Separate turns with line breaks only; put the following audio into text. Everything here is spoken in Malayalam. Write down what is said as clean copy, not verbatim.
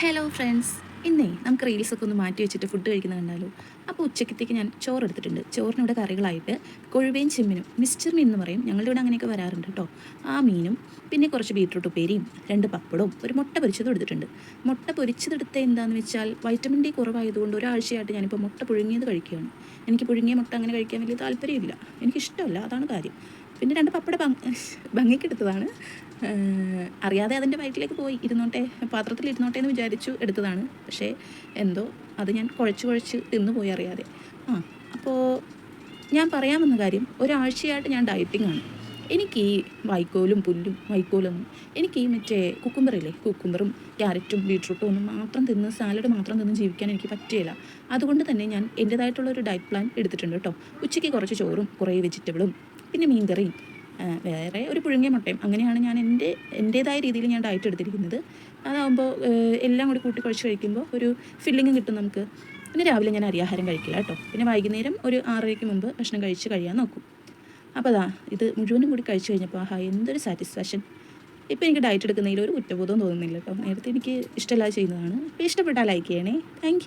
ഹലോ ഫ്രണ്ട്സ്, ഇന്നേ നമുക്ക് റീൽസൊക്കെ ഒന്ന് മാറ്റി വെച്ചിട്ട് ഫുഡ് കഴിക്കുന്നത് കണ്ടാലോ. അപ്പോൾ ഉച്ചക്കത്തേക്ക് ഞാൻ ചോറ് എടുത്തിട്ടുണ്ട്. ചോറിനിവിടെ കറികളായിട്ട് കൊഴുവയും ചെമ്മിനും മിസ്റ്റർ മീൻ എന്ന് പറയും, ഞങ്ങളുടെ ഇവിടെ അങ്ങനെയൊക്കെ വരാറുണ്ട് കേട്ടോ. ആ മീനും പിന്നെ കുറച്ച് ബീട്രൂട്ട് ഉപ്പേരിയും 2 പപ്പടവും ഒരു മുട്ട പൊരിച്ചതും എടുത്തിട്ടുണ്ട്. മുട്ട പൊരിച്ചതെടുത്ത എന്താണെന്ന് വെച്ചാൽ വൈറ്റമിൻ ഡി കുറവായതുകൊണ്ട് ഒരാഴ്ചയായിട്ട് ഞാനിപ്പോൾ മുട്ട പുഴുങ്ങിയത് കഴിക്കുകയാണ്. എനിക്ക് പുഴുങ്ങിയ മുട്ട അങ്ങനെ കഴിക്കാൻ വലിയ താല്പര്യമില്ല, എനിക്കിഷ്ടമല്ല, അതാണ് കാര്യം. പിന്നെ 2 പപ്പട ഭംഗിക്കെടുത്തതാണ്. അറിയാതെ അതിൻ്റെ വയറ്റിലേക്ക് പോയി ഇരുന്നോട്ടെ, പാത്രത്തിൽ ഇരുന്നോട്ടെ എന്ന് വിചാരിച്ചു എടുത്തതാണ്. പക്ഷേ എന്തോ അത് ഞാൻ കുഴച്ച് തിന്നു പോയി അറിയാതെ. അപ്പോൾ ഞാൻ പറയാൻ വന്ന കാര്യം, ഒരാഴ്ചയായിട്ട് ഞാൻ ഡയറ്റിംഗാണ്. എനിക്ക് ഈ വൈക്കോലൊന്നും എനിക്ക് ഈ മറ്റേ കുക്കുംബറില്ലേ, കുക്കുംബറും ക്യാരറ്റും ബീട്രൂട്ടും ഒന്നും മാത്രം തിന്ന്, സാലഡ് മാത്രം തിന്ന് ജീവിക്കാൻ എനിക്ക് പറ്റുകയില്ല. അതുകൊണ്ട് തന്നെ ഞാൻ എൻ്റേതായിട്ടുള്ളൊരു ഡയറ്റ് പ്ലാൻ എടുത്തിട്ടുണ്ട് കേട്ടോ. ഉച്ചയ്ക്ക് കുറച്ച് ചോറും കുറേ വെജിറ്റബിളും പിന്നെ മീൻകറിയും വേറെ ഒരു പുഴുങ്ങിയ മുട്ടയും, അങ്ങനെയാണ് ഞാൻ എൻ്റേതായ രീതിയിൽ ഞാൻ ഡയറ്റ് എടുത്തിരിക്കുന്നത്. അതാകുമ്പോൾ എല്ലാം കൂടി കൂട്ടി കുഴച്ച് കഴിക്കുമ്പോൾ ഒരു ഫില്ലിങ്ങും കിട്ടും നമുക്ക്. പിന്നെ രാവിലെ ഞാൻ അരിയാഹാരം കഴിക്കില്ല കേട്ടോ. പിന്നെ വൈകുന്നേരം ഒരു 6:30 മുമ്പ് ഭക്ഷണം കഴിയാൻ നോക്കും. അപ്പോൾ ഇത് മുഴുവനും കൂടി കഴിച്ച് കഴിഞ്ഞപ്പോൾ എന്തൊരു സാറ്റിസ്ഫാക്ഷൻ. ഇപ്പോൾ എനിക്ക് ഡയറ്റ് എടുക്കുന്നതിൽ ഒരു കുറ്റബോധവും തോന്നുന്നില്ല കേട്ടോ. നേരത്തെ എനിക്ക് ഇഷ്ടമില്ലാതെ ചെയ്യുന്നതാണ്. അപ്പോൾ ഇഷ്ടപ്പെട്ടാൽ ലൈക്ക് ചെയ്യണേ. Thank you.